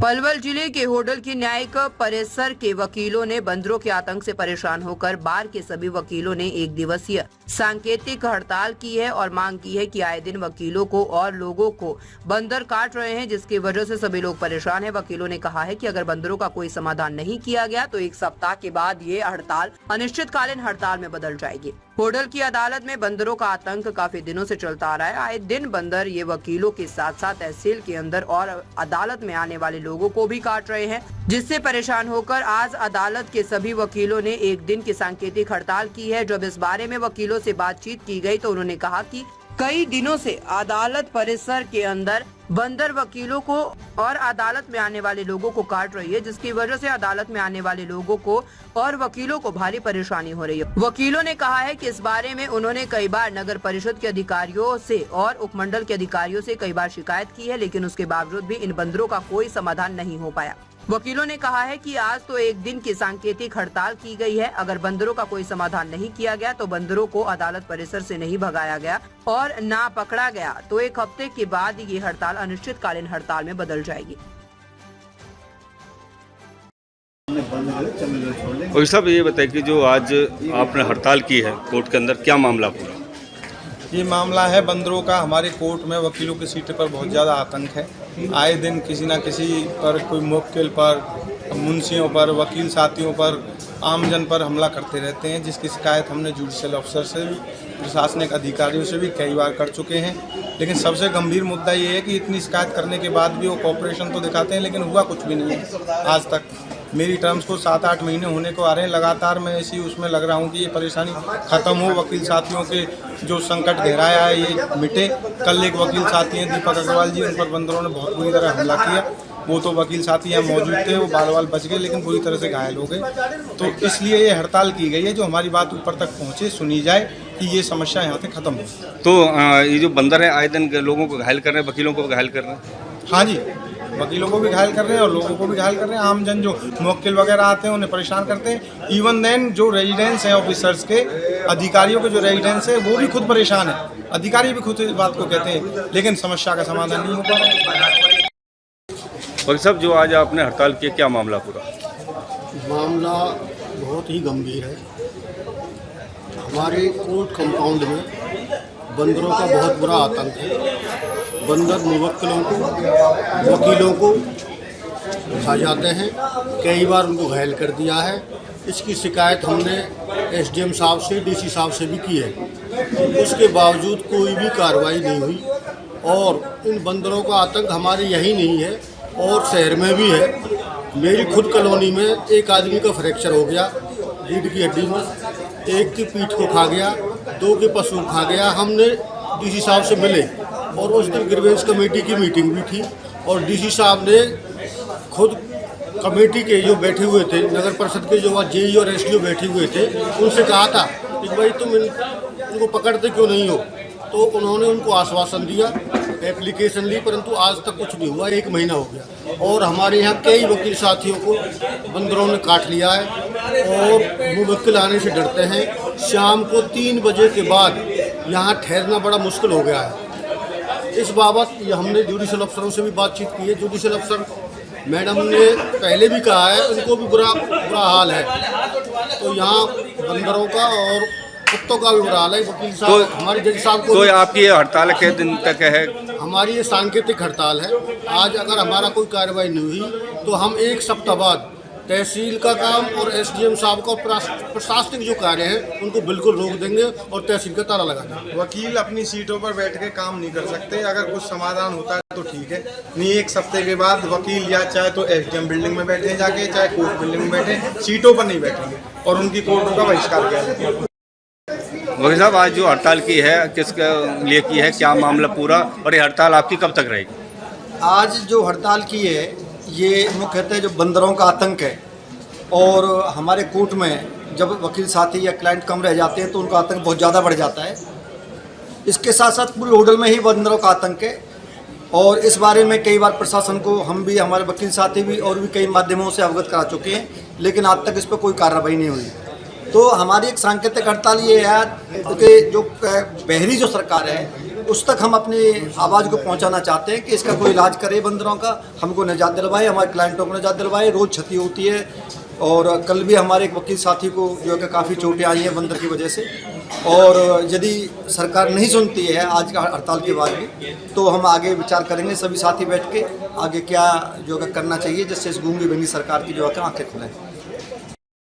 पलवल जिले के होडल की न्यायिक परिसर के वकीलों ने बंदरों के आतंक से परेशान होकर बार के सभी वकीलों ने एक दिवसीय सांकेतिक हड़ताल की है और मांग की है कि आए दिन वकीलों को और लोगों को बंदर काट रहे हैं, जिसकी वजह से सभी लोग परेशान हैं। वकीलों ने कहा है कि अगर बंदरों का कोई समाधान नहीं किया गया तो एक सप्ताह के बाद ये हड़ताल अनिश्चितकालीन हड़ताल में बदल जाएगी। होडल की अदालत में बंदरों का आतंक काफी दिनों से चलता आ रहा है। आए दिन बंदर ये वकीलों के साथ साथ तहसील के अंदर और अदालत में आने वाले लोगों को भी काट रहे हैं, जिससे परेशान होकर आज अदालत के सभी वकीलों ने एक दिन की सांकेतिक हड़ताल की है। जब इस बारे में वकीलों से बातचीत की गई तो उन्होंने कहा कि कई दिनों से अदालत परिसर के अंदर बंदर वकीलों को और अदालत में आने वाले लोगों को काट रही है, जिसकी वजह से अदालत में आने वाले लोगों को और वकीलों को भारी परेशानी हो रही है। वकीलों ने कहा है कि इस बारे में उन्होंने कई बार नगर परिषद के अधिकारियों से और उपमंडल के अधिकारियों से कई बार शिकायत की है, लेकिन उसके बावजूद भी इन बंदरों का कोई समाधान नहीं हो पाया। वकीलों ने कहा है कि आज तो एक दिन की सांकेतिक हड़ताल की गई है। अगर बंदरों का कोई समाधान नहीं किया गया तो बंदरों को अदालत परिसर से नहीं भगाया गया और ना पकड़ा गया तो एक हफ्ते के बाद ये हड़ताल अनिश्चितकालीन हड़ताल में बदल जाएगी। और साहब ये बताइए कि जो आज आपने हड़ताल की है कोर्ट के अंदर, क्या मामला पूरा? ये मामला है बंदरों का। हमारे कोर्ट में वकीलों की सीट पर बहुत ज़्यादा आतंक है। आए दिन किसी न किसी पर, कोई मुवक्किल पर, मुंशियों पर, वकील साथियों पर, आमजन पर हमला करते रहते हैं, जिसकी शिकायत हमने जुडिशल अफसर से भी, प्रशासनिक अधिकारियों से भी कई बार कर चुके हैं। लेकिन सबसे गंभीर मुद्दा ये है कि इतनी शिकायत करने के बाद भी वो कॉपरेशन तो दिखाते हैं, लेकिन हुआ कुछ भी नहीं है आज तक। मेरी टर्म्स को 7-8 महीने होने को आ रहे हैं। लगातार मैं ऐसी उसमें लग रहा हूँ कि ये परेशानी ख़त्म हो, वकील साथियों के जो संकट गहराया है ये मिटे। कल एक वकील साथी हैं दीपक अग्रवाल जी, उन पर बंदरों ने बहुत बुरी तरह हमला किया। वो तो वकील साथी यहाँ मौजूद थे, वो बाल बच गए, लेकिन बुरी तरह से घायल हो गए। तो इसलिए ये हड़ताल की गई है, जो हमारी बात ऊपर तक पहुँचे, सुनी जाए कि ये समस्या यहाँ से ख़त्म हो। तो ये जो बंदर है आए दिन लोगों को घायल कर रहे हैं, वकीलों को घायल कर रहे हैं? हाँ जी, वकीलों को भी घायल कर रहे हैं और लोगों को भी घायल कर रहे हैं। आमजन जो मुवक्किल वगैरह आते हैं उन्हें परेशान करते हैं। इवन देन जो रेजिडेंस हैं ऑफिसर्स के, अधिकारियों के जो रेजिडेंस है वो भी खुद परेशान है। अधिकारी भी खुद इस बात को कहते हैं, लेकिन समस्या का समाधान नहीं हो पा रहा है। वकील साहब, जो आज आपने हड़ताल किया, क्या मामला पूरा? मामला बहुत ही गंभीर है। हमारे कोर्ट कंपाउंड में बंदरों का बहुत बुरा आतंक है। बंदर मुवक्किलों को, वकीलों को खा जाते हैं, कई बार उनको घायल कर दिया है। इसकी शिकायत हमने एसडीएम साहब से, डीसी साहब से भी की है। उसके बावजूद कोई भी कार्रवाई नहीं हुई और इन बंदरों का आतंक हमारे यही नहीं है और शहर में भी है। मेरी खुद कॉलोनी में एक आदमी का फ्रैक्चर हो गया रीढ़ की हड्डी में, एक की पीठ को खा गया, 2 के पशु खा गया। हमने डीसी साहब से मिले और उस दिन ग्रीवेंस कमेटी की मीटिंग भी थी और डीसी साहब ने खुद कमेटी के जो बैठे हुए थे, नगर परिषद के जो जेई और एसडीओ बैठे हुए थे, उनसे कहा था कि भाई तुम इनको पकड़ते क्यों नहीं हो। तो उन्होंने उनको आश्वासन दिया, एप्लीकेशन ली, परंतु आज तक कुछ नहीं हुआ। 1 महीना हो गया और हमारे यहाँ कई वकील साथियों को बंदरों ने काट लिया है और मुवक्किल आने से डरते हैं। शाम को 3 बजे के बाद यहाँ ठहरना बड़ा मुश्किल हो गया है। इस बाबत हमने जुडिशल अफसरों से भी बातचीत की है। जुडिशल अफसर मैडम ने पहले भी कहा है, उनको भी बुरा हाल है। तो यहाँ बंदरों का और कुत्तों का भी बुरा हाल है। वकील साहब, तो हमारे जज साहब को। तो आपकी ये हड़ताल कितने दिन तक है? हमारी ये सांकेतिक हड़ताल है। आज अगर हमारा कोई कार्रवाई नहीं हुई तो हम 1 सप्ताह बाद तहसील का काम और एसडीएम साहब का प्रशासनिक जो कार्य है उनको बिल्कुल रोक देंगे और तहसील का ताला लगा देंगे। वकील अपनी सीटों पर बैठ के काम नहीं कर सकते। अगर कुछ समाधान होता है तो ठीक है, नहीं 1 सप्ताह के बाद वकील या चाहे तो एसडीएम बिल्डिंग में बैठे जाके, चाहे कोर्ट बिल्डिंग में बैठे, सीटों पर नहीं बैठेंगे और उनकी कोर्टों का बहिष्कार किया जाएगा। वकील साहब, आज जो हड़ताल की है किसके लिए की है, क्या मामला पूरा, और ये हड़ताल आपकी कब तक रहेगी? आज जो हड़ताल की है ये मुख्यतः जो बंदरों का आतंक है और हमारे कोर्ट में जब वकील साथी या क्लाइंट कम रह जाते हैं तो उनका आतंक बहुत ज़्यादा बढ़ जाता है। इसके साथ साथ पूरे होडल में ही बंदरों का आतंक है और इस बारे में कई बार प्रशासन को हम भी, हमारे वकील साथी भी और भी कई माध्यमों से अवगत करा चुके हैं, लेकिन आज तक इस पर कोई कार्रवाई नहीं हुई। तो हमारी एक सांकेतिक हड़ताल ये है कि जो बहरी जो सरकार है उस तक हम अपनी आवाज़ को पहुंचाना चाहते हैं कि इसका कोई इलाज करे बंदरों का, हमको निजात दिलवाए, हमारे क्लाइंटों को निजात दिलवाए। रोज़ क्षति होती है और कल भी हमारे एक वकील साथी को जो है कि काफ़ी चोटें आई हैं बंदर की वजह से। और यदि सरकार नहीं सुनती है आज का हड़ताल के बाद भी, तो हम आगे विचार करेंगे सभी साथी बैठ के आगे क्या जो है करना चाहिए, जिससे इस गूंगी बंगी सरकार की जो है आंखें खुलें।